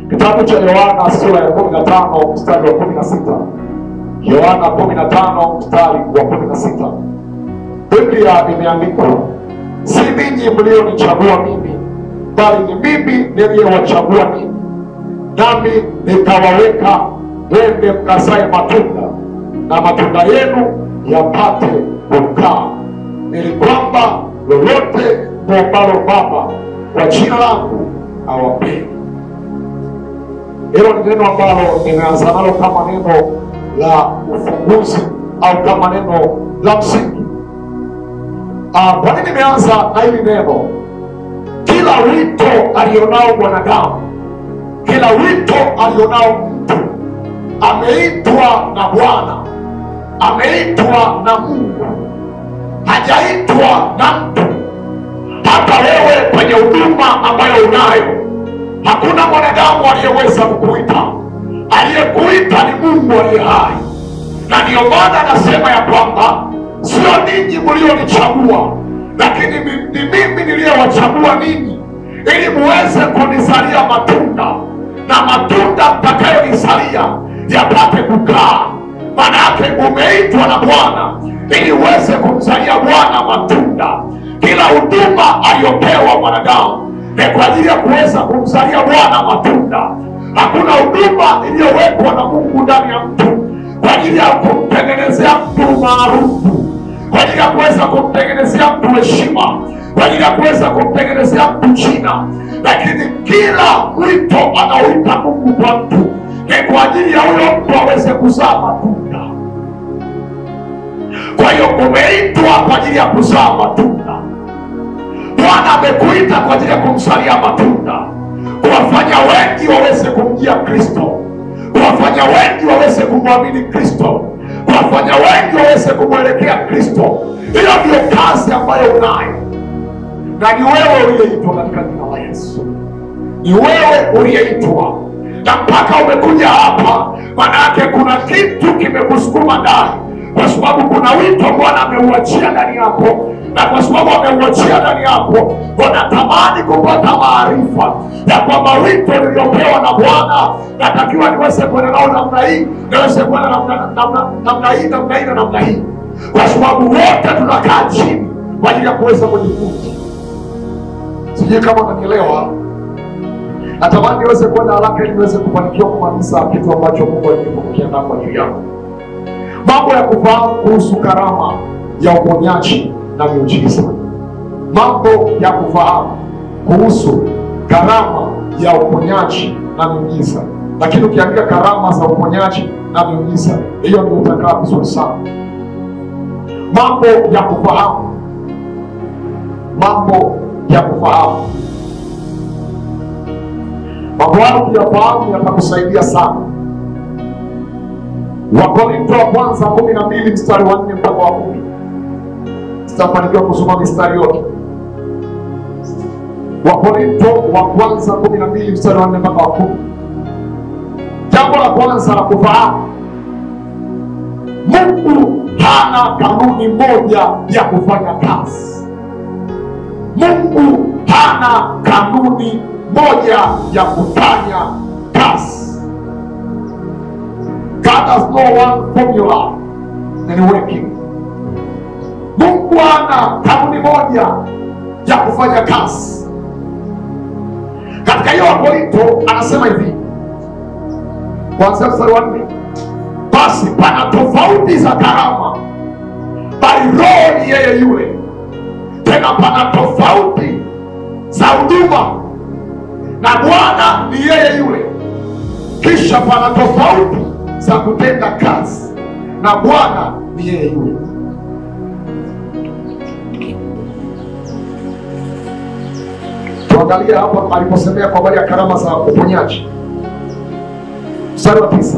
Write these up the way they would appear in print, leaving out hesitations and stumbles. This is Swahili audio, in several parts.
Kitabu cha Yohana sura ya 15 mstari wa 16. Yohana 15 mstari wa 16. Biblia imeandikwa, si ninyi mlionichagua mimi, bali ni mimi niliyewachagua ninyi, nami nikawaweka wende mkazae matunda, na matunda yenu yapate kukaa, ili kwamba lolote muombalo Baba kwa jina langu awapeni. Hilo ni neno ambalo nimeanza nalo kama neno la ufunguzi au kama neno la msingi. Kwa nini nimeanza na hili neno? Kila wito alionao mwanadamu, kila wito alionao mtu, ameitwa na Bwana, ameitwa na Mungu, hajaitwa na mtu. Hata wewe kwenye huduma ambayo unayo, hakuna mwanadamu aliyeweza kukuita. Aliyekuita ni Mungu aliye hai. Na ndio maana nasema ya kwamba sio ninyi mlionichagua, lakini ni mimi niliyewachagua ninyi, ili muweze kunizalia matunda, na matunda mtakayonizalia yapate kukaa. Maana yake umeitwa na Bwana ili uweze kumzalia Bwana matunda. Kila huduma aliyopewa mwanadamu ni kwa ajili ya kuweza kumzalia Bwana matunda. Hakuna huduma iliyowekwa na Mungu ndani ya mtu kwa ajili ya kumtengenezea mtu maarufu, kwa ajili ya kuweza kumtengenezea mtu heshima, kwa ajili ya kuweza kumtengenezea mtu jina. Lakini kila wito anaoita Mungu kwa mtu ni kwa ajili ya huyo mtu aweze kuzaa matunda. Kwa hiyo umeitwa kwa ajili ya kuzaa matunda. Bwana amekuita kwa ajili ya kumzalia matunda, kuwafanya wengi waweze kumjia Kristo, kuwafanya wengi waweze kumwamini Kristo, kuwafanya wengi waweze kumwelekea Kristo. Hiyo ndio kazi ambayo unayo, na ni wewe uliyeitwa katika jina la Yesu. Ni wewe uliyeitwa, na mpaka umekuja hapa, maana yake kuna kitu kimekusukuma ndani, kwa sababu kuna wito Bwana ameuachia ndani yako. Na kwa sababu ameuachia ndani yako, unatamani kupata maarifa ya kwamba wito niliopewa na Bwana natakiwa niweze kwenda nao namna hii, niweze kwenda namna hii na namna hii. Kwa sababu wote tunakaa chini kwa ajili ya kuweza kujifunza. Sijui kama unanielewa. Natamani niweze kwenda haraka ili niweze kufanikiwa kumaliza kitu ambacho Mungu alikiandaa kwa ajili yako. Mambo ya kufahamu kuhusu karama ya uponyaji na miujiza. Mambo ya kufahamu kuhusu karama ya uponyaji na miujiza. Lakini ukiandika karama za uponyaji na miujiza, hiyo ndio utakaa vizuri sana. Mambo ya kufahamu. Mambo ya kufahamu. Mambo hayo ukiyafahamu yatakusaidia sana. Wakorintho wa kwanza 12 mstari wa 4 mpaka wa 10. Sitafanikiwa kusoma mistari yote. Wakorintho wa kwanza 12 mstari wa 4 mpaka wa 10. Jambo la kwanza la kufahamu, Mungu hana kanuni moja ya kufanya kazi. Mungu hana kanuni moja ya kufanya kazi. God has no one formula in working. Mungu hana kanuni moja ya kufanya kazi. Katika hiyo Wakorintho anasema hivi, kuanzia mstari wa 4, basi pana tofauti za karama, bali Roho ni yeye yule. Tena pana tofauti za huduma, na Bwana ni yeye yule. Kisha pana tofauti za kutenda kazi, na Bwana ni yeye yule. Tuangalie hapa aliposemea kwa habari ya karama za uponyaji. Mstari wa 9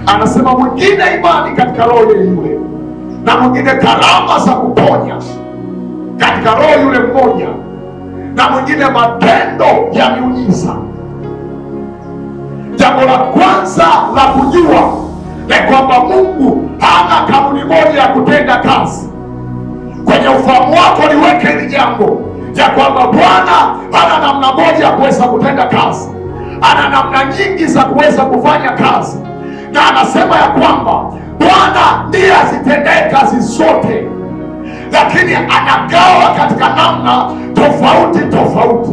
anasema, mwingine imani katika Roho yule yule, na mwingine karama za kuponya katika Roho yule mmoja, na mwingine matendo ya miujiza. Jambo la kwanza la kujua ni kwamba Mungu hana kanuni moja ya kutenda kazi. Kwenye ufahamu wako liweke hili jambo ya kwamba Bwana hana namna moja ya kuweza kutenda kazi. ana namna nyingi za kuweza kufanya kazi, na anasema ya kwamba Bwana ndiye azitendee kazi zote, lakini anagawa katika namna tofauti tofauti.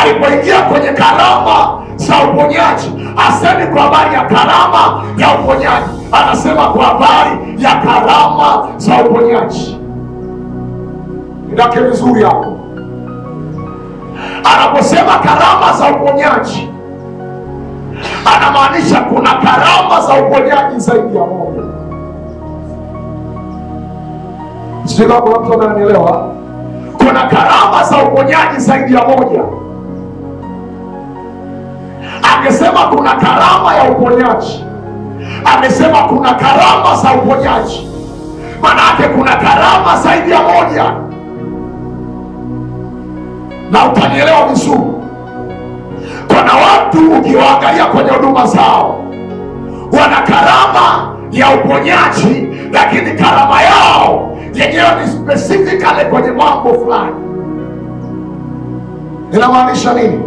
Alipoingia kwenye karama za uponyaji, asemi kwa habari ya karama ya uponyaji, anasema kwa habari ya karama za uponyaji. Ndake vizuri hapo. Anaposema karama za uponyaji, anamaanisha kuna karama za uponyaji zaidi ya moja. Sio kama mtu ananielewa? Kuna karama za uponyaji zaidi ya moja. Amesema kuna karama ya uponyaji, amesema kuna karama za uponyaji, maana yake kuna karama zaidi ya moja. Na utanielewa vizuri. Kuna watu ukiwaangalia kwenye huduma zao wana karama ya uponyaji, lakini karama yao yenyewe ni specifically kwenye mambo fulani. Inamaanisha nini?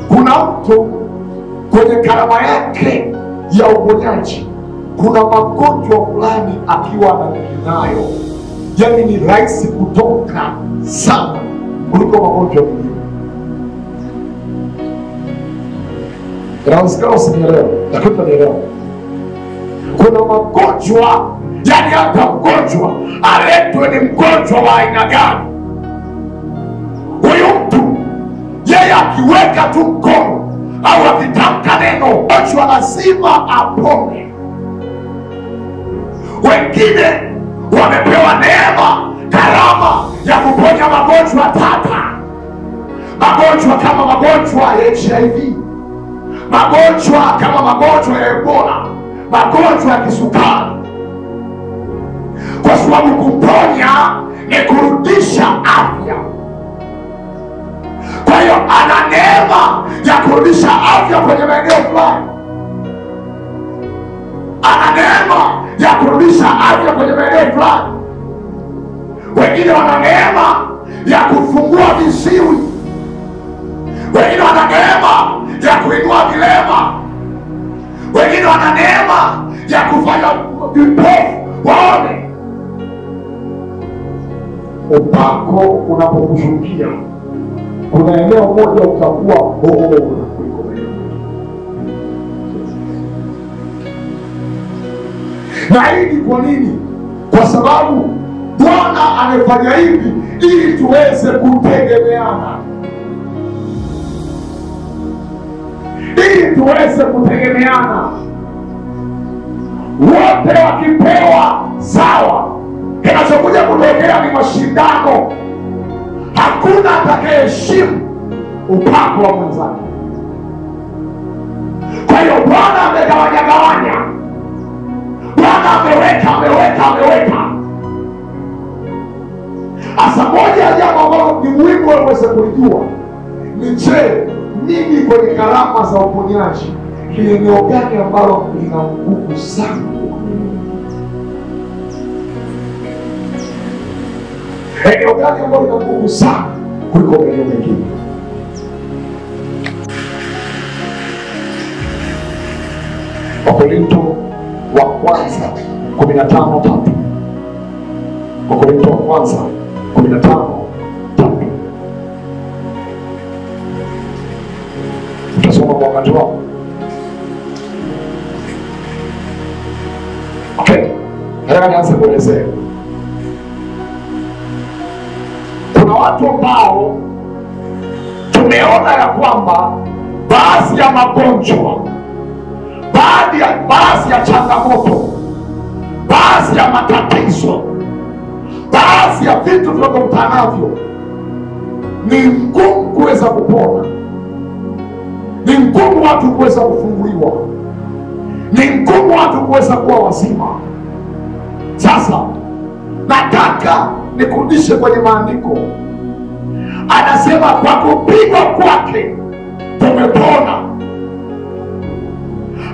Kuna mtu kwenye karama yake ya uponyaji, kuna magonjwa fulani akiwa nayo, yani ni rahisi kutoka sana kuliko magonjwa mengine. Inawezekana usinielewe, lakini utanielewa. Kuna magonjwa, yani hata mgonjwa aletwe ni mgonjwa wa aina gani, huyu mtu yeye akiweka tu mkono au akitamka neno, mgonjwa lazima apone. Wengine wamepewa neema, karama ya kuponya magonjwa tata, magonjwa kama magonjwa ya HIV, magonjwa kama magonjwa ya Ebola, magonjwa ya kisukari, kwa sababu kuponya ni kurudisha afya. Kwa hiyo ana neema ya kurudisha afya kwenye maeneo fulani, ana neema ya kurudisha afya kwenye maeneo fulani. Wengine wana neema ya kufungua viziwi, wengine wana neema ya kuinua vilema, wengine wana neema ya kufanya vipofu waone. Upako unapokushukia, kuna eneo moja utakuwa bora kuliko wengine. Na hii ni kwa nini? Kwa sababu Bwana amefanya hivi ili tuweze kutegemeana, ili tuweze kutegemeana. Wote wakipewa sawa, kinachokuja kutokea ni mashindano. Hakuna atakayeheshimu upako wa mwenzake. Kwa hiyo Bwana amegawanya, Bwana ameweka. Asa moja ya jambo ambalo ni muhimu uweze kulijua ni je, mimi kwenye karama za uponyaji ni eneo gani ambalo lina nguvu sana? Eneo gani ambalo lina nguvu sana kuliko maeneo mengine? Wakorintho wa kwanza 15:3. Wakorintho wa kwanza 15:3. Utasoma kwa wakati wako. Okay, nataka nianze kuelezea. Kuna watu ambao tumeona ya kwamba baadhi ya magonjwa, baadhi ya changamoto, baadhi ya matatizo, baadhi ya vitu tunavyokutana navyo ni ngumu kuweza kupona, ni ngumu watu kuweza kufunguliwa, ni ngumu watu kuweza kuwa wazima. Sasa nataka nikurudishe kwenye maandiko. Anasema kwa kupigwa kwake tumepona.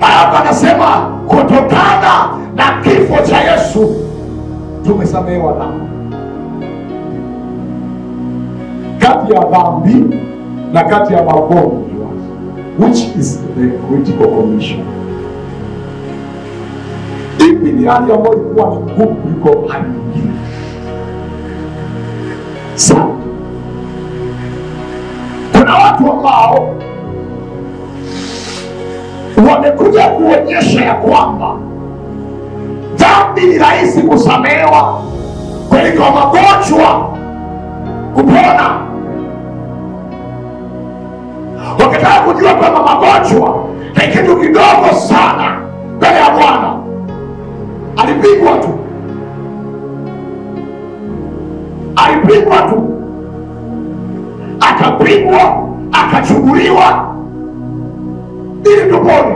Alafu anasema kutokana na kifo cha Yesu tumesamehewa dhambi. Kati ya dhambi na kati ya magonjwa, which is the critical condition. Ipi ni hali ambayo ilikuwa ni ngumu kuliko hali nyingine? Sasa kuna watu ambao wamekuja kuonyesha ya kwamba dhambi ni rahisi kusamehewa kuliko magonjwa kupona. Wakitaka kujua kwamba magonjwa ni kitu kidogo sana mbele ya Bwana, alipigwa tu, akapigwa, akachubuliwa ili tupone.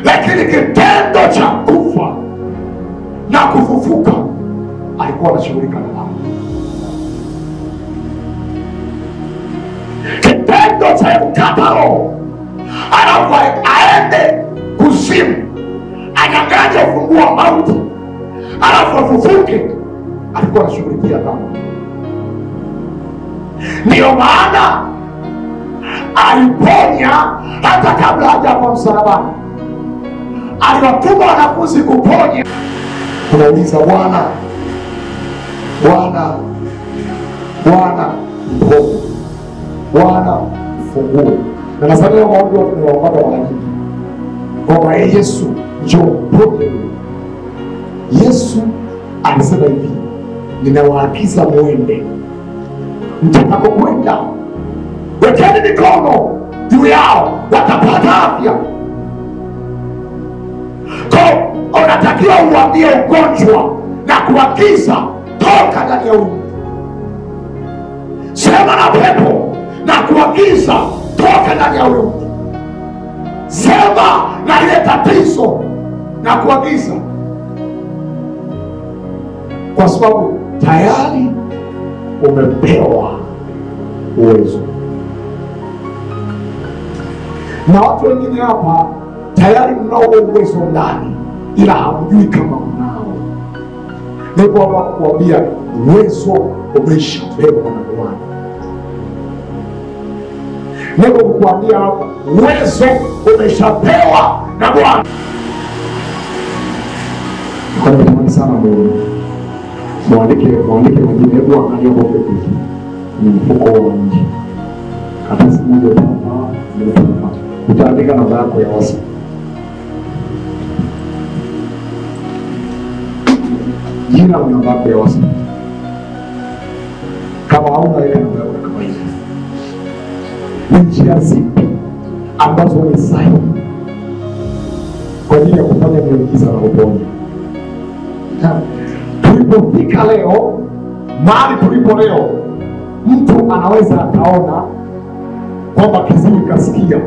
Lakini kitendo cha kufa na kufufuka alikuwa anashughulika na nao. Kitendo cha kukata roho alafu aende kuzimu anyang'anye ufunguo wa mauti alafu afufuke, alikuwa anashughulikia nao. Ndiyo maana aliponya hata kabla hajafa msalabani. Aliwatuma wanafunzi kuponya. Tunauliza, Bwana mponye, Bwana mfungue. Na nasema leo maombi yote tunayoomba mara nyingi kwamba Yesu njoo mponye. Yesu alisema hivi, ninawaagiza muende, mtakapokwenda wekeni mikono juu yao watapata afya. Kwa unatakiwa uambie ugonjwa na kuagiza toka ndani ya huyu. Sema na pepo na kuagiza toka ndani ya huyu. Sema na ile tatizo na kuagiza, kwa sababu tayari umepewa uwezo. Na watu wengine hapa tayari mnao uwezo ndani, ila hamjui kama mnao. Ndipo wanakuambia uwezo umeshapewa na Bwana. Ndipo kukuambia uwezo umeshapewa na Bwana. Kwa natamani sana Mungu mwandike majina. Hebu angalia hapo pekee ni mfuko wa nje, hata simu ya mama nimepata, utaandika namba yako ya WhatsApp. Jina na namba yako ya WhatsApp. Kama hauna ile namba yako kama hiyo, ni njia zipi ambazo ni sahihi kwa ajili ya kufanya miujiza na uponyaji? Tulipofika leo mahali tulipo leo, mtu anaweza akaona kwamba kiziwi kasikia,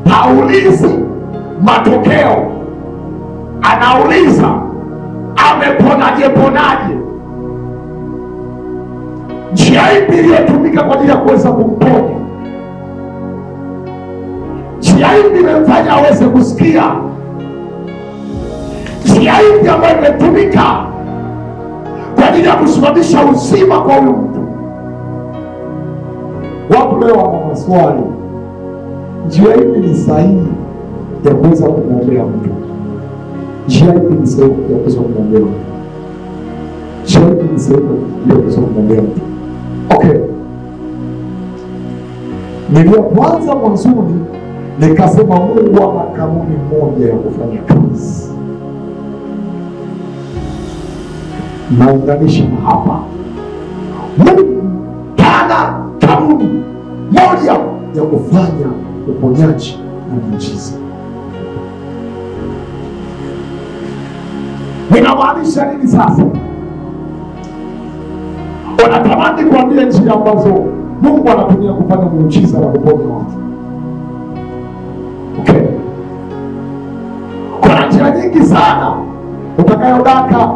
haulizi matokeo, anauliza ameponaje. Njia ipi iliyotumika kwa ajili ya kuweza kumponya? Njia ipi imemfanya aweze kusikia? Njia ipi ambayo imetumika kwa ajili ya kusababisha uzima kwa huyu mtu? Watu leo wana maswali. Njia ipi ni sahihi ya kuweza kumwombea mtu? Njia ipi ni sahihi ya kuweza kumwombea mtu? Njia ipi ni sahihi ya kuweza kumwombea mtu? Okay, nilipoanza mwanzoni nikasema Mungu ana kanuni moja ya kufanya kazi. Naunganisha hapa, Mungu ana kanuni moja ya kufanya uponyaji na miujiza. Ninamaanisha nini sasa? Unatamani kuambia njia ambazo Mungu anatumia kufanya miujiza na kuponya watu. Okay, kuna njia nyingi sana utakayodaka,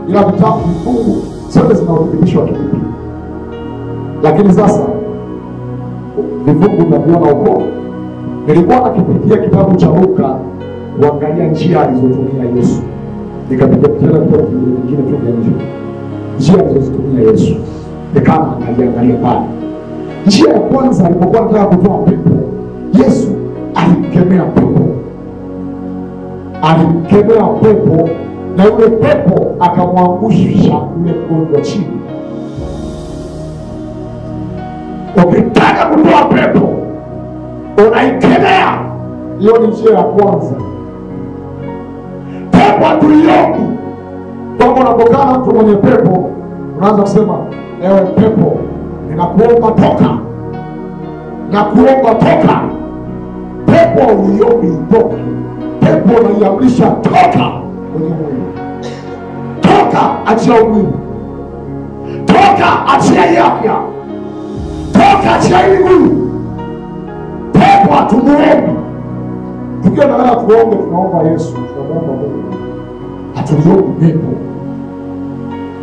ila vitabu vifungu zote zinaudhibitishwa kivipi. Lakini sasa vifungu tunaviona huko. Nilikuwa nakipitia kitabu cha Luka kuangalia njia alizotumia Yesu, nikapitia tena vitabu vingine tu vya njia alizotumia Yesu, nikama angalia pale. Njia ya kwanza, alipokuwa anataka kutoa pepo, Yesu alimkemea pepo. Alimkemea pepo na yule pepo akamwangusha yule mgonjwa chini. Ukitaka kutoa pepo, unaikemea. Hiyo ni njia ya kwanza. Pepo hatuiombi. Kama unapokaa na mtu mwenye pepo, unaanza kusema, ewe pepo, ninakuomba toka, nakuomba toka. Pepo uiombi itoke. Pepo unaiamrisha toka kwenye mwili. Toka, achia mwili. Toka, achia afya. Toka, achia mwili. Pepo hatumuombi. Tukiwa nataka tuombe, tunaomba Yesu, tunaomba Mungu. Hatuliombi pepo.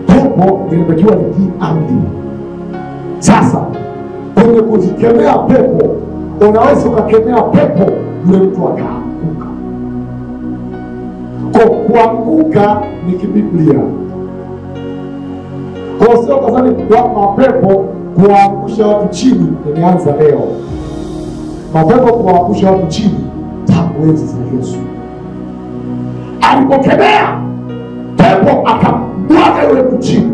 Pepo inatakiwa litii amri. Sasa kwenye kuzikemea pepo, unaweza ukakemea pepo, yule mtu akaanguka. Kwa kuanguka ni kibiblia. Kwa sio kazani kwa mapepo kuangusha watu chini imeanza leo. Mapepo kuangusha watu chini tangu enzi za Yesu. Alipokemea pepo akamwaga yule mtu chini,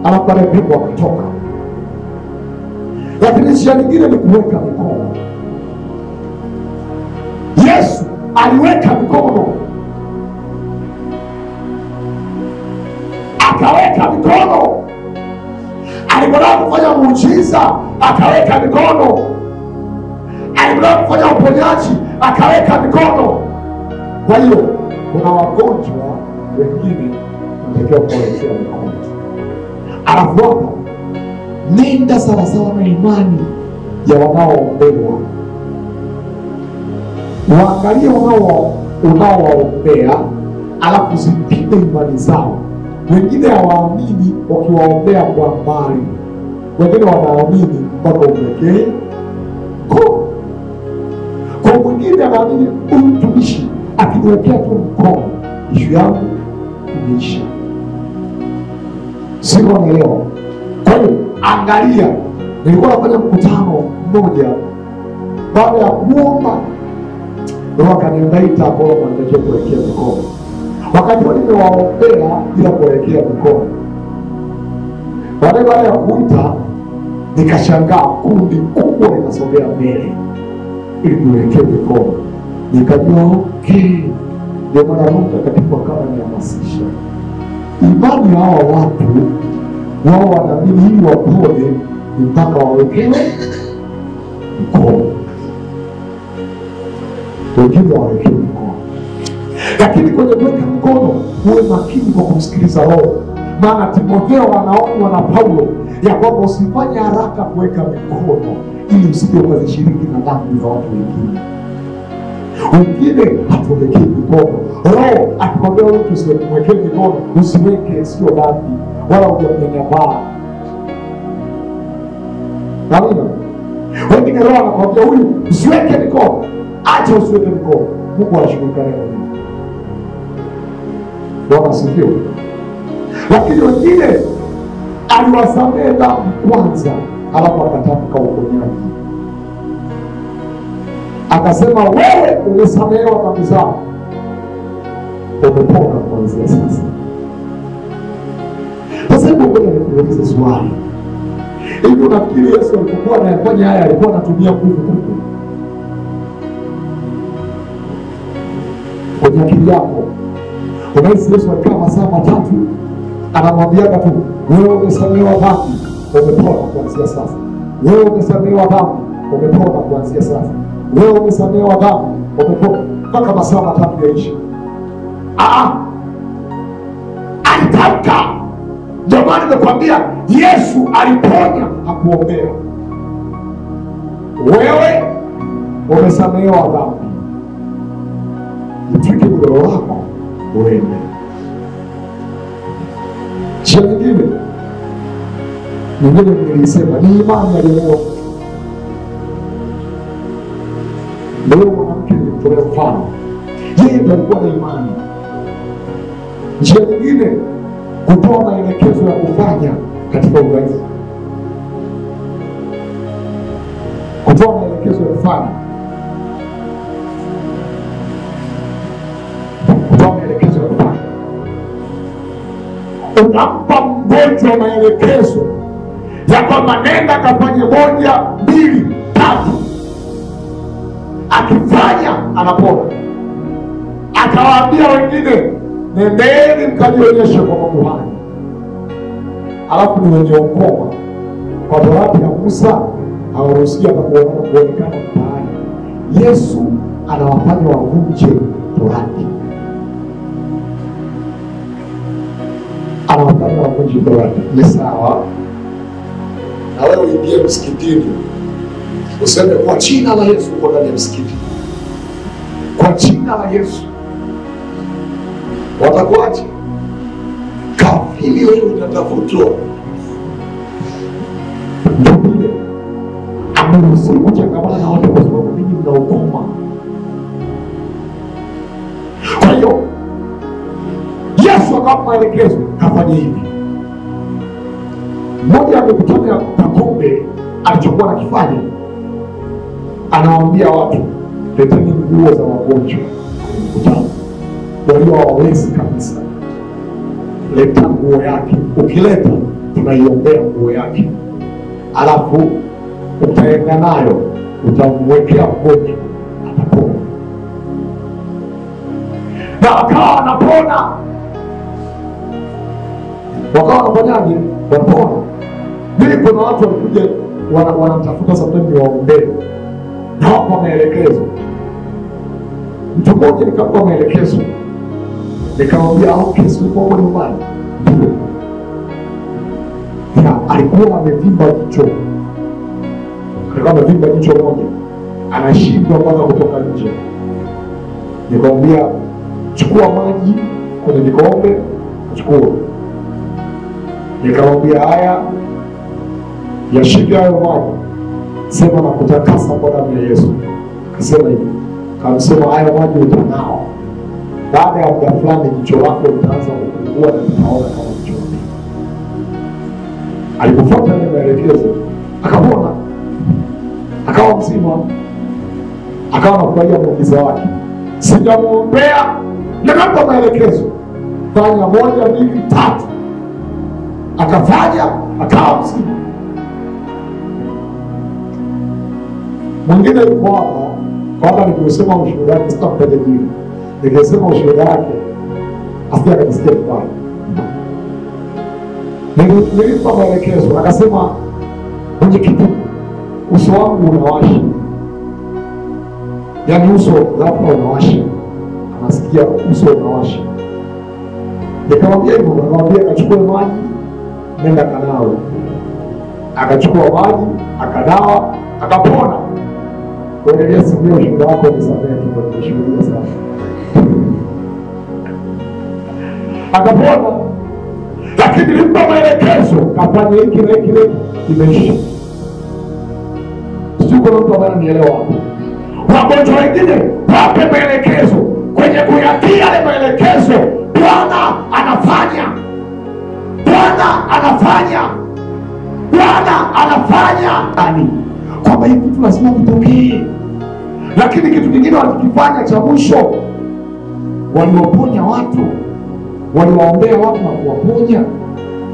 alafu pepo akatoka. Lakini njia nyingine ni kuweka mikono. Yesu aliweka mikono, akaweka mikono. Alipotaka kufanya muujiza, akaweka mikono. Alipotaka kufanya uponyaji, akaweka mikono. Kwa hiyo kuna wagonjwa wengine wanatakiwa kuwekea mikono. Alafu hapa, nenda sawasawa na imani ya wanaoombewa. Waangalie unaowaombea, alafu zipime imani zao. Wengine hawaamini wakiwaombea kwa mbali, wengine wanaamini mpaka umekee mkono. Kwa mwingine anaamini huyu mtumishi akiniwekea tu mkono, ishu yangu imeisha. Sio, unaelewa? Kwa hiyo angalia, nilikuwa nafanya mkutano mmoja, baada ya kuomba Roho akaniambia hapo natakiwa kuwekea mikono. Wakati nimewaombea bila kuwekea mikono, baada ya kuita nikashangaa kundi kubwa linasogea mbele ili kuwekea mikono. Nikajua okay, ndio maana Roho Mtakatifu akawa anihamasisha. Imani ya hawa watu, wao wanaamini hili wapone mpaka wawekewe mkono, wengine wawekewe mkono. Lakini kwenye kuweka mkono, uwe makini kwa kumsikiliza Roho. Maana Timotheo anaonywa na Paulo ya kwamba usifanye haraka kuweka mikono ili usije ukazishiriki na dhambi za watu wengine. Wengine hatuwekei mikono. Roho akikwambia wewe usiweke mikono, usiweke, sio dhambi wala hujamnyanyapaa. Amina. Wengine Roho anakwambia huyu usiweke mikono, acha usiweke mikono. Mungu anashughulika naye. Bwana asifiwe. Lakini wengine aliwasamehe dhambi kwanza, alafu akatamka uponyaji. Akasema wewe umesamehewa dhambi zako, umepona kuanzia sasa. Sasa hebu ngoja nikuulize swali. Hivi unafikiri Yesu alipokuwa anayafanya haya alikuwa anatumia nguvu kubwa? Kwenye akili yako unahisi Yesu alikaa masaa 3 anamwambia tu, wewe umesamehewa dhambi, umepona kuanzia sasa. Wewe umesamehewa dhambi, umepona kuanzia sasa. Wewe umesamehewa dhambi, umepona, mpaka masaa 3 yaisha? Alitamka. Ndio maana nimekwambia Yesu aliponya, hakuombea. Wewe umesamehewa dhambi, itwike mgoro wako uende. Chia nyingine nilisema ni imani ya leo. Leo mwanamke nilimtolea mfano, yeye ndiye alikuwa na imani. Njia nyingine, kutoa maelekezo ya kufanya katika udhaifu. kutoa maelekezo ya kufanya, kutoa maelekezo ya kufanya. Unampa mgonjwa maelekezo ya kwamba nenda kafanye 1, 2, 3. Akifanya anapona. Akawaambia wengine, nendeni mkajionyeshe kwa makuhani. Alafu ni wenye ukoma kwa Torati ya Musa hawaruhusiwi kuonekana mtaani. Yesu anawafanya wavunje Torati, anawafanya wavunje Torati. Ni sawa na wewe uingie msikitini useme kwa jina la Yesu, uko ndani ya msikiti, kwa jina la Yesu, watakuaje? Kafili wewe unatafutwa. Ndio vile ameruhusiwa kuchangamana na watu kwa sababu ninyi mna ukoma. Kwa hiyo Yesu akawapa maelekezo, kafanye hivi. Mmoja ya mikutano ya Kakombe alichokuwa nakifanya, anawaambia watu, leteni nguo za wagonjwa mkutano, walio hawawezi kabisa. Leta nguo yake, ukileta tunaiombea nguo yake, alafu utaenda nayo, utamwekea mgonjwa, atapona. Na wakawa wanapona. Wakawa wanaponyaje? Wanapona. Mimi kuna watu walikuja wanamtafuta sometimes ni waombee, na wako maelekezo. Mtu mmoja nikampa maelekezo, nikamwambia okay, sio kwa nyumbani. Ndio. Alikuwa amevimba jicho. Alikuwa amevimba jicho moja, anashindwa mpaka kutoka nje. Nikamwambia chukua maji kwenye kikombe, chukua. Nikamwambia haya, yashike hayo maji, sema na kutakasa kwa damu ya Yesu. Akasema hivi, kamsema haya maji utanao. Baada ya muda fulani jicho lako litaanza kupungua na litaona kama jicho lako. Alipofuata ile maelekezo akapona, akawa mzima, akawa anafurahia muujiza wake. Sijamuombea, nikampa maelekezo, fanya 1, 2, 3. Akafanya, akawa mzima. Mwingine yuko hapa, kwamba nikisema ushuhuda wake sitamtaja jina. Nikisema ushuhuda wake asije akasikia vibaya. Nilimpa maelekezo, akasema mwenyekiti, uso wangu unawasha. Yaani uso hapa unawasha. Anasikia uso unawasha. Nikamwambia hivyo, nikamwambia akachukue maji, nenda kanawe. Akachukua maji, akanawa, akapona. Kwa hiyo Yesu ndio ushuhuda wako, nisamehe kwa kushuhudia sana. Akapona. Lakini nilimpa maelekezo, kafanya hiki na hiki na hiki, imeisha. Sio kuna mtu ambaye ananielewa hapo. Wagonjwa wengine wape maelekezo, kwenye kuyatii yale maelekezo Bwana anafanya. Bwana anafanya. Bwana anafanya. Ani kwamba hivi vitu lazima vitokee. Lakini kitu kingine walikifanya cha mwisho, waliwaponya watu, waliwaombea watu na kuwaponya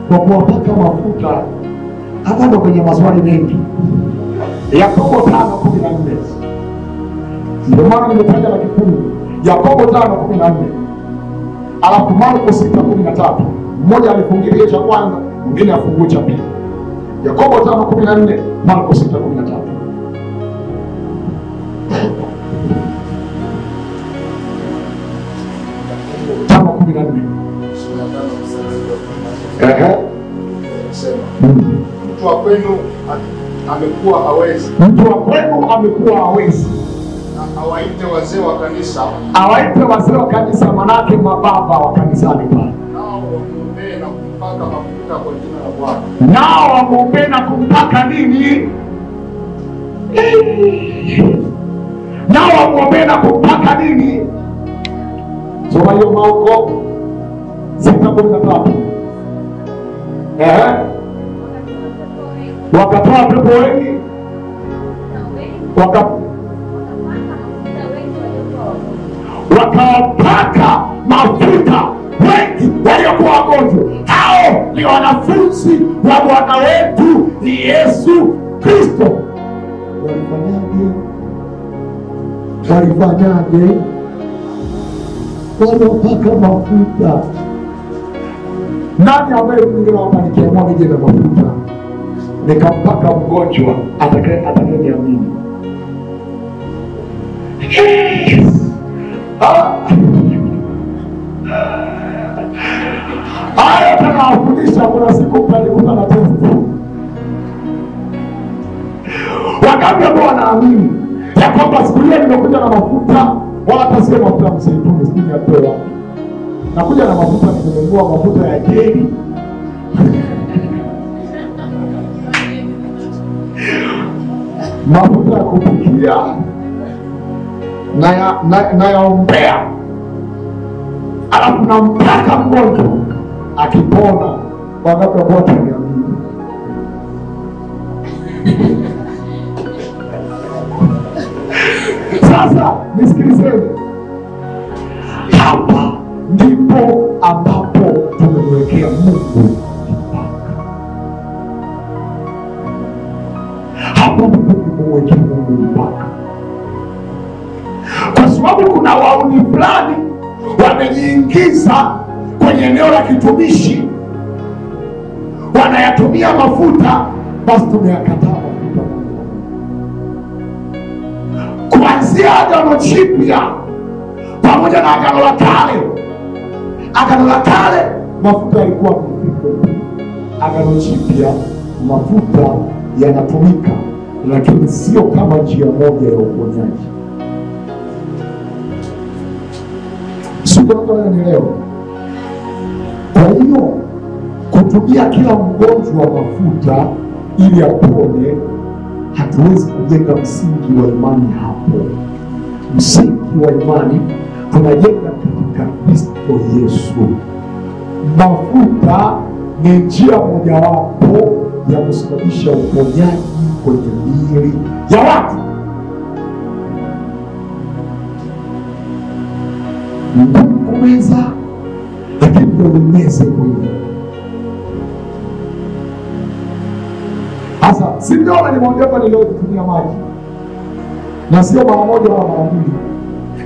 kwa kuwapaka mafuta. Hapa ndo kwenye maswali mengi. Yakobo 5:14. Ndio maana nimetaja na kifungu Yakobo 5:14. Alafu Marko 6:13. Mmoja alifungilia cha kwanza, mwingine afungue cha pili. Yakobo 5:14, Marko 6:13. Mtu wa kwenu amekuwa hawezi. Mtu wa kwenu amekuwa hawezi. Awaite wazee wa kanisa. Awaite wazee wa kanisa, manake mababa wa kanisani pale. Nao wamuombee na kumpaka mafuta kwa jina la Bwana. Nao wamuombee na kumpaka nini? Nao wamuombee na kumpaka nini? Soma hiyo Marko 6:13. Wakatoa pepo wengi wakawapaka mafuta wengi waliokuwa wagonjwa. Hao ni wanafunzi wa Bwana wetu ni Yesu Kristo. Walifanyaje? Waliopaka mafuta. Nani ambaye mwingine hapa nikiamua nije na mafuta nikampaka mgonjwa atakayeniamini? Haya tunawafundisha. Kuna siku palikuwa na testi wakati ambao wanaamini ya kwamba siku hiyo nimekuja na mafuta, wala hata sio mafuta mzeituni, sijui atoe wapi. Nakuja na mafuta, nimenunua mafuta ya jeli mafuta ya kupikia na yaombea, alafu nampaka mgonjwa akipona. Wakati ambao tunaniamini sasa, nisikilizeni, hapa ndipo ambapo tumemwekea Mungu mpaka. Hapa ndipo tumemwekea Mungu mpaka, kwa sababu kuna wauni fulani wamejiingiza kwenye eneo la kitumishi, wanayatumia mafuta. Basi tumeyakataa mafuta kuanzia Agano Jipya pamoja na Agano la Kale. Agano la Kale mafuta yalikuwa mfiko. Agano Jipya mafuta yanatumika, lakini sio kama njia moja ya uponyaji. Leo. Kwa hiyo kutumia kila mgonjwa mafuta ili apone, hatuwezi kujenga msingi wa imani hapo. Msingi wa imani tunajenga katika Kristo Yesu. Mafuta ni njia mojawapo ya kusababisha uponyaji kwenye miili ya watu. Kumeza, lakini ndio umeze mwili. Sasa si ndio nimeongea leo kutumia maji, na sio mara moja wala mara mbili,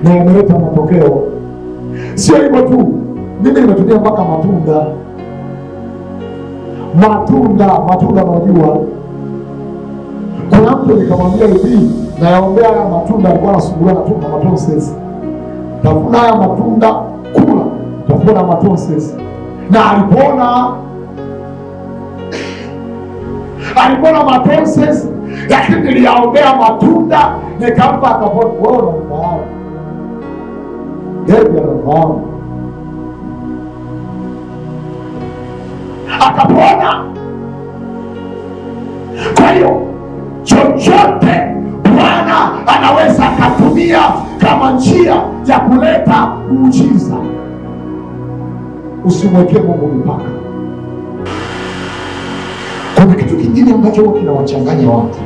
na yameleta matokeo. Sio hivyo tu, mimi nimetumia mpaka matunda. Unajua, kuna mtu nikamwambia hivi, na yaombea haya matunda, alikuwa anasumbua na tunda matonsesi. Tafuna haya matunda, kula, tafuna matonsesi. Na alipona matonsesi, lakini niliyaombea matunda, nikampa akapona. Wewe unafahamu, yeye anafahamu, akapona. Kwa hiyo chochote Bwana anaweza akatumia kama njia ya kuleta muujiza. Usimwekee Mungu mipaka. Kuna kitu kingine ambacho kinawachanganya watu.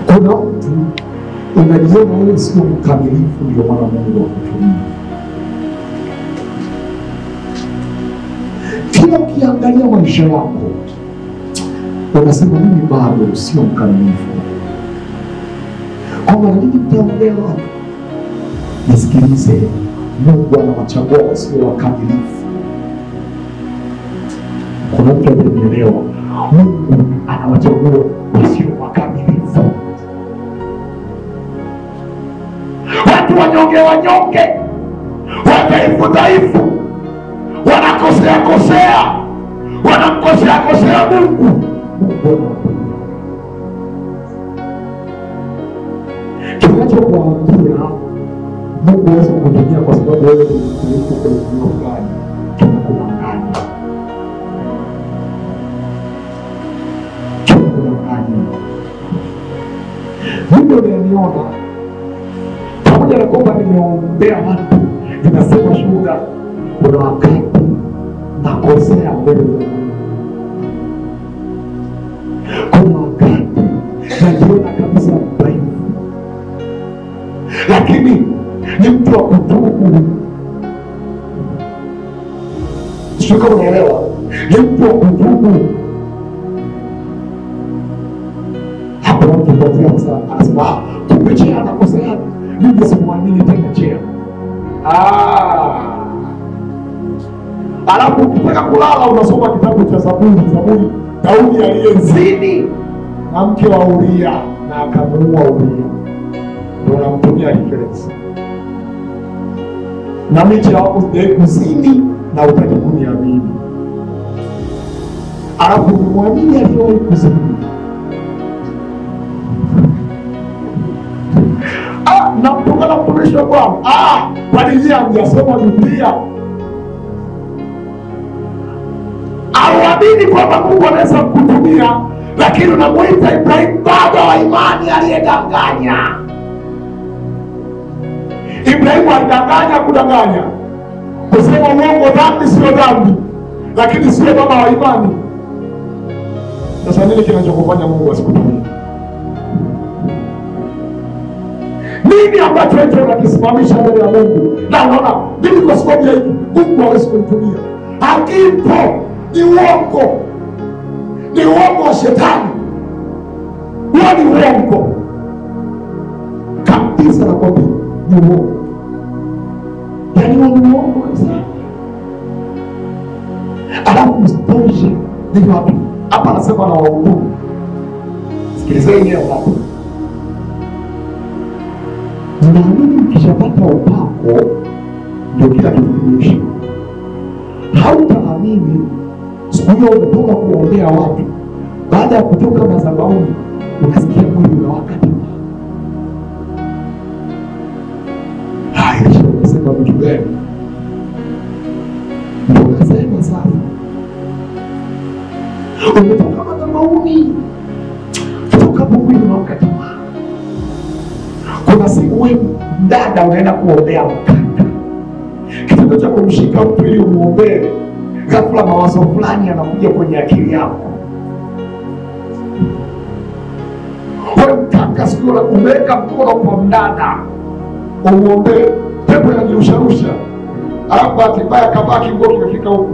Kuna mtu unajiona wewe sio mkamilifu, ndio maana Mungu akutumia. Kila ukiangalia maisha yako unasema mimi bado sio mkamilifu. Kwa maana nini mtaongea watu? Nisikilize, Mungu anawachagua wasio wakamilifu. Kuna mtu anaelewa, Mungu anawachagua wasio wakamilifu. Watu wanyonge, wadhaifu, wanamkosea Mungu. Kinachokuambia Mungu hawezi kukutumia kwa sababu wewe ni mtu kwa hiyo fulani, tunakudanganya. Mungu ameniona pamoja na kwamba nimeombea watu, ninasema shuhuda, kuna wakati nakosea mbele za Mungu. Kuna wakati najiona kabisa dhaifu. lakini ni mtu wa kutubu. Sio kama unaelewa, ni mtu wa kutubu. Hapo mtu mmoja sana anasema kumbe Chea anakosea, mimi simwamini tena Chea. Alafu ukitaka kulala unasoma kitabu cha Zaburi, Daudi aliyezini na mke wa Uria na akamuua Uria, ndio unamtumia reference. Na mimi wako kuzini na utaki kuniamini, alafu umwamini aliyewahi kuzini. Na mtokana mtumishi wa Bwana, kwa nini hamjasoma Biblia? Auamini kwamba Mungu anaweza kukutumia, lakini unamuita Ibrahimu baba wa imani aliyedanganya. Ibrahimu alidanganya, kudanganya, kusema uongo. Dhambi sio dhambi, lakini sio baba wa imani. Sasa nini kinachokufanya Mungu asikutumie? Nini ambacho hicho unakisimamisha mbele ya Mungu na unaona mimi kwa sababu ya hiki Mungu hawezi kunitumia? Hakipo, ni uongo, ni uongo wa shetani. Huo ni uongo kabisa, nakwambia ni uongo. Yaani huo ni uongo kabisa. Alafu msitoshe ni wapi? Hapa anasema na wahudumu, sikilizeni hapo. Naamini ukishapata upako ndio kila kitu kimeisha. Hautaamini siku hiyo umetoka kuombea watu, baada ya kutoka madhabahuni unasikia mwili unawaka tena. Haya, unasema vitu gani? Ndio unasema sasa umetoka madhabahuni, kutoka mwili unawaka tena. Kuna siku wewe dada unaenda kuombea mkaka, kitendo cha kumshika mtu ili umuombee, ghafla mawazo fulani yanakuja kwenye akili yako. Wewe mkaka, siku umeweka mkono kwa mdada umuombee, pepo inajirusharusha, alafu bahati mbaya kabaki nguo kimefika huku.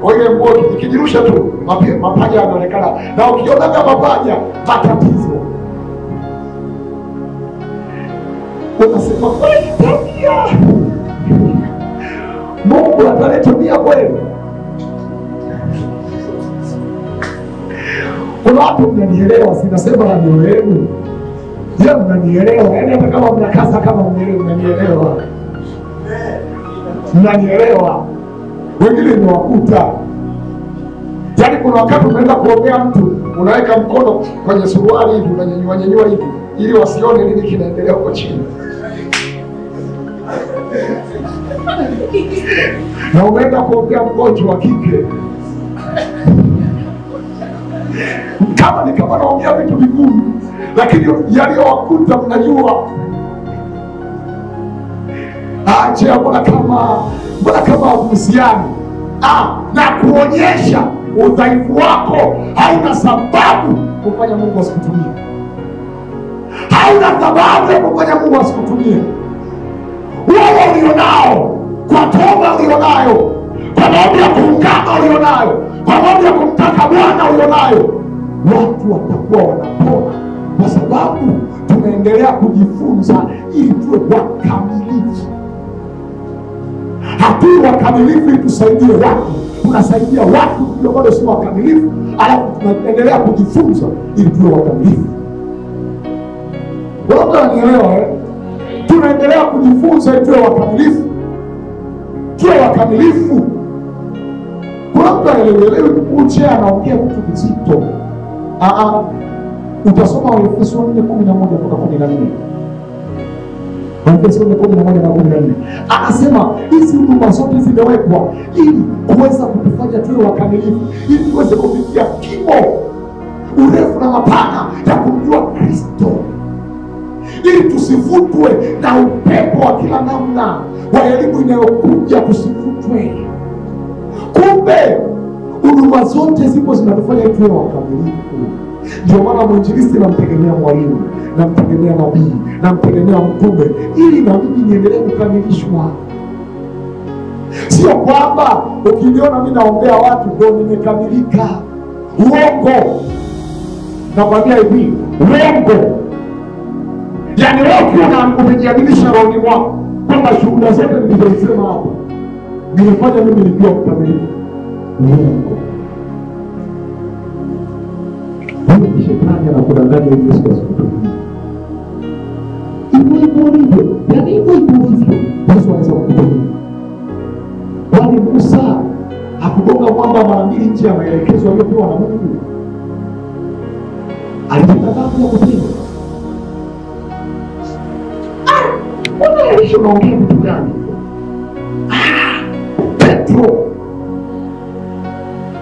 Kwa hiyo nguo ikijirusha tu mapaja yanaonekana, na ukiona kama mapaja matatizo. Unasema kweli tabia Mungu ataletumia kweli? Kuna watu mnanielewa, sinasema na mioyo yenu. Je, mnanielewa? Yaani hata kama mnakaza kama mnanielewa. Mnanielewa? Wengine ni wakuta. Yaani kuna wakati unaenda kuombea mtu, unaweka mkono kwenye suruali hivi, unanyanyua hivi ili wasione nini kinaendelea huko chini. Na umeenda kuombea mgonjwa wa kike, kama naongea vitu vigumu, lakini yaliyowakuta mnajua. Acha, mbona kama wahusiani, na kuonyesha udhaifu wako. Hauna sababu kufanya Mungu asikutumie. Hauna sababu ya kufanya Mungu asikutumie. Wewe ulionao, kwa toba ulionayo, kwa maombi ya kuungama ulionayo, kwa maombi ya kumtaka Bwana ulionayo, watu watakuwa wanapona, kwa sababu tunaendelea kujifunza ili tuwe wakamilifu. Hatui wakamilifu ili tusaidie watu, tunasaidia watu ndio bado sio wakamilifu, alafu tunaendelea kujifunza ili tuwe wakamilifu. Wote wanielewa Tunaendelea kujifunza ili tuwe wakamilifu. Tuwe wakamilifu. Kuna mtu anaelewa Chea anaongea vitu vizito. Utasoma Waefeso 4:11 mpaka 14. Waefeso 4:11 na 14. Anasema hizi huduma zote zimewekwa ili kuweza kutufanya tuwe wakamilifu, ili tuweze kufikia kimo, urefu na mapana ya kumjua Kristo, ili tusifutwe na upepo wa kila namna wa elimu inayokuja, tusifutwe. Kumbe huduma zote zipo zinatufanya tuwe wakamilifu. Ndio maana mwinjilisti namtegemea mwalimu, namtegemea nabii, namtegemea mtume, ili na mimi niendelee kukamilishwa. Sio kwamba ukiniona mimi naombea watu ndio nimekamilika. Uongo. Nakwambia hivi, uongo. Yaani wewe umejiaminisha rohoni mwako kwamba shuhuda zote nilizosema hapa nimefanya mimi nikiwa mkamilifu. Uongo. Wewe shetani anakudanganya hivi Yesu asikutumie. Hivyo hivyo. Yaani hivyo hivyo. Yesu anaweza kukutumia. Kwani Musa hakugonga mwamba mara mbili nje ya maelekezo aliyopewa na Mungu? Alitenda dhambi ya kupinga. Unaelewa unaongea vitu gani? Petro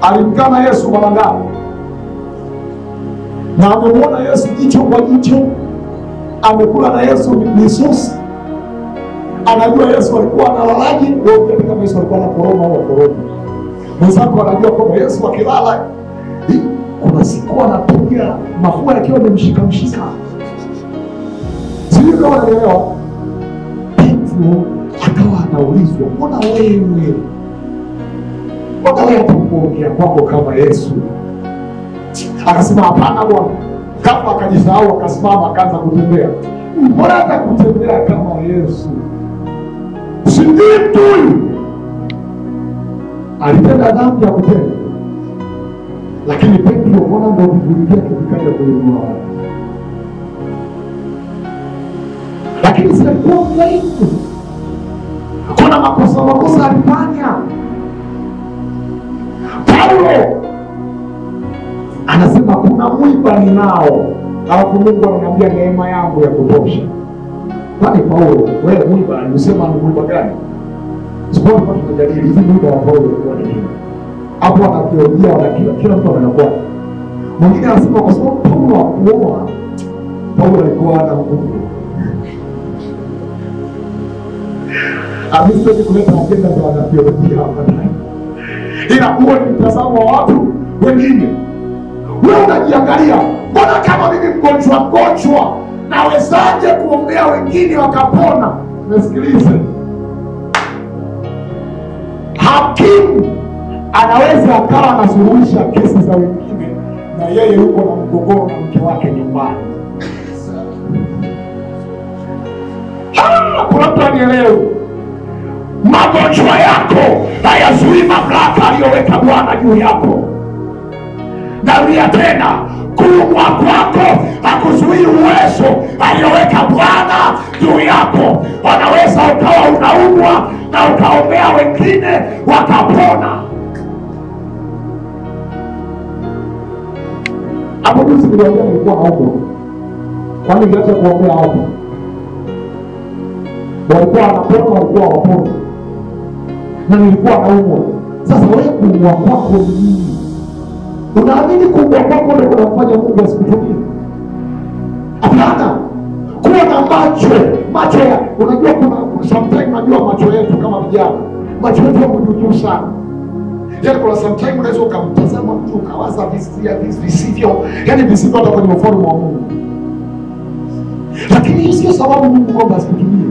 alimkana Yesu mara ngapi? Na amemwona Yesu jicho kwa jicho, amekula na Yesu misusi, anajua Yesu alikuwa analalaje. Wewe kama Yesu alikuwa anakoroma au koroma, mwenzako anajua kwamba Yesu akilala kuna siku anapiga mafua yakiwa yamemshika. Sijui kama unaelewa. Petro akawa anaulizwa, mbona wewe kuongea kwako kama Yesu? Akasema hapana Bwana. Kama akajisahau, akasimama akaanza kutembea. Mbona hata kutembea kama Yesu? Si mtu alitenda dhambi ya kutenda. Lakini Petro mbona ndio kuvurugia kikaja kuinua. Lakini sio kwa mlaifu. Kuna makosa alifanya. Paulo anasema kuna mwiba ninao, alafu Mungu ananiambia neema yangu ya kutosha. Kwani Paulo, wewe mwiba alisema ni mwiba gani? Sio kwa tunajadili hivi mwiba wa Paulo kwa nini? Hapo anakiojia na kila mtu anakuwa. Mwingine anasema kwa sababu Paulo hakuoa. Paulo alikuwa ana nguvu. Amesema kuleta agenda za wanatheolojia hapa ndani. Ila huo ni mtazamo wa watu wengine. Wewe unajiangalia, mbona kama mimi mgonjwa nawezaje kuombea wengine wakapona? Nasikilize. Hakimu anaweza akawa anasuluhisha kesi za wengine na yeye yuko na mgogoro na mke wake nyumbani. Kuna mtu anielewe. Magonjwa yako hayazuii mamlaka aliyoweka Bwana juu yako. Narudia tena, kuumwa kwako hakuzuii uwezo aliyoweka Bwana juu yako. Wanaweza ukawa unaumwa na ukaombea wengine wakapona. Hapo juzi niliwaambia nilikuwa naumwa. Kwani niliacha kuombea hapo? Walikuwa wanapona, walikuwa wapona. Na nilikuwa naumwa. Sasa wewe kuumwa kwako ni nini? Unaamini kuumwa kwako ndio kunafanya Mungu asikutumie? Hapana. Kuwa na macho ya, unajua kuna sometimes unajua macho yetu kama vijana. Macho yetu yako juu sana. Yaani kuna sometimes unaweza ukamtazama mtu ukawaza visivyo, yaani visivyo hata kwenye mfano wa Mungu. Lakini hiyo sio sababu Mungu kwamba asikutumie.